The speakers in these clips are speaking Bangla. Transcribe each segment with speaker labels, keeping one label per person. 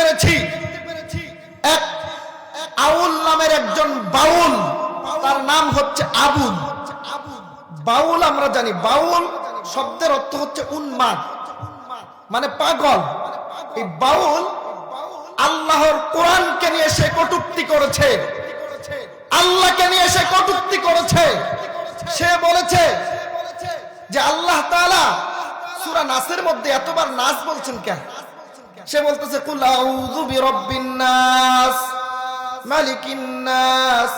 Speaker 1: পেরেছি এক আউল নামের একজন বাউল, তার নাম হচ্ছে আবুল। বাউল আমরা জানি, বাউল শব্দের অর্থ হচ্ছে উন্মাদ, মানে পাগল। এই বাউল আল্লাহর কোরআনকে নিয়ে সে কটূক্তি করেছে, আল্লাহকে নিয়ে সে কটূক্তি করেছে। সে বলেছে যে আল্লাহ তাআলা সূরা নাসের মধ্যে এতবার নাস বলছেন কেন? সে বলতেছে কুল আউযু বিরাব্বিন নাস মালিকিন নাস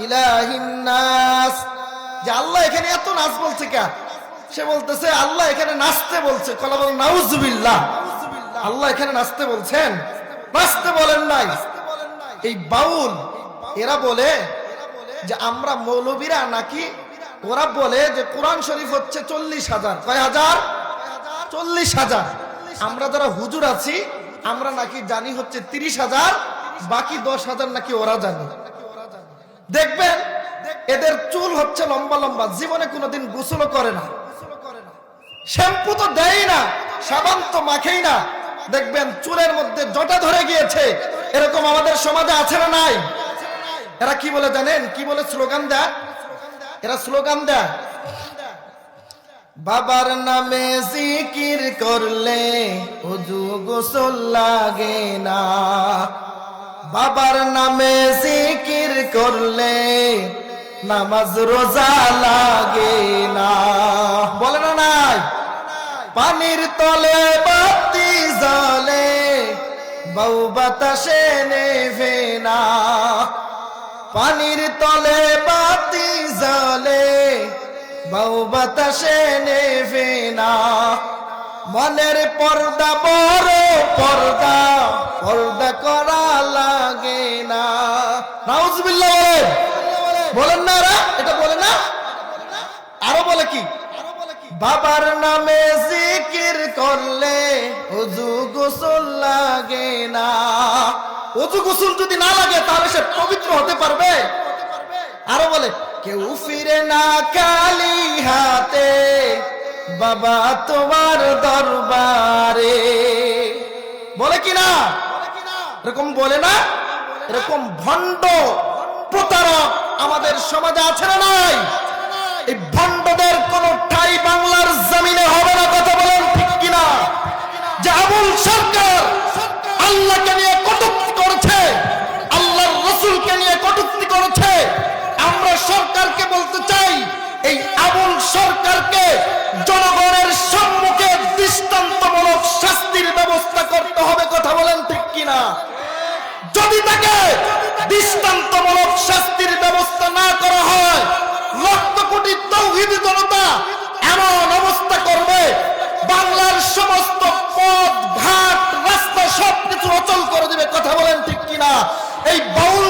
Speaker 1: ইলাহিন নাস, যে আল্লাহ এখানে এত নাচ বলছে কেন? সে বলতেছে আল্লাহ এখানে নাচতে বলছে। কলা বল নাউজুবিল্লাহ, আল্লাহ এখানে নাচতে বলছেন? নাচতে বলেন নাই। এই বাউল এরা বলে যে আমরা মৌলবীরা নাকি, ওরা বলে যে কোরআন শরীফ হচ্ছে 40,000। কয় হাজার? 40,000। আমরা যারা হুজুর আছি আমরা নাকি জানি হচ্ছে 30,000, বাকি 10,000 নাকি ওরা জানে। দেখবেন এদের চুল হচ্ছে লম্বা লম্বা, জীবনে কোনোদিন গোসলও করে না, শ্যাম্পু তো দেয় না, সাবান তো মাখেই না। দেখবেন চুলের মধ্যে জটা ধরে গিয়েছে। এরকম আমাদের সমাজে আছে না নাই? এরা কি বলে জানেন? কি বলে স্লোগান দেয়? এরা স্লোগান দেয়, বাবার নামে জিকির করলে ওযু গোসল লাগে না, বাবার নামে জিকির করলে নামাজ রোজা লাগে না। বলে না নাই? পানির তলে বাতি জ্বলে বউ বাতাসে নেভে না, পানির তলে বাতি জ্বলে বউ বাতাসে নেভে না, মনের পর্দা বড় পর্দা, পর্দা করা লাগে না। নাউজুবিল্লাহ বলেন না? এরা এটা বলে না? আরো বলে কি? বাবার নামে জিকির করলে ওযু গোসল লাগে না। ওযু গোসল যদি না লাগে তাহলে সে পবিত্র হতে পারবে? আরো বলে কেউ ফিরে না খালি হাতে বাবা তোমার দরবারে। বলে কি না? এরকম বলে না? এরকম ভণ্ড প্রতারক আমাদের সমাজে আছে না নাই? এই ভণ্ডদের কোন ঠাই বাংলার জমিনে হবে না। কথা বলেন ঠিক কিনা? যে আবুল সরকার আল্লাহকে নিয়ে কটূক্তি করেছে, আল্লাহর রাসূলকে নিয়ে কটূক্তি করেছে, আমরা সরকারকে বলতে চাই এই আবুল সরকারকে জনগণের সম্মুখে দৃষ্টান্তমূলক শাস্তির ব্যবস্থা করতে হবে। কথা বলেন ঠিক কিনা? যদি তাকে দৃষ্টান্তমূলক শাস্তির ব্যবস্থা না করা হয়, লক্ষ কোটি তাওহীদি জনতা এমন অবস্থা করবে বাংলার সমস্ত পথ ঘাট রাস্তা সবকিছু অচল করে দিবে। কথা বলেন ঠিক কিনা? এই বাউল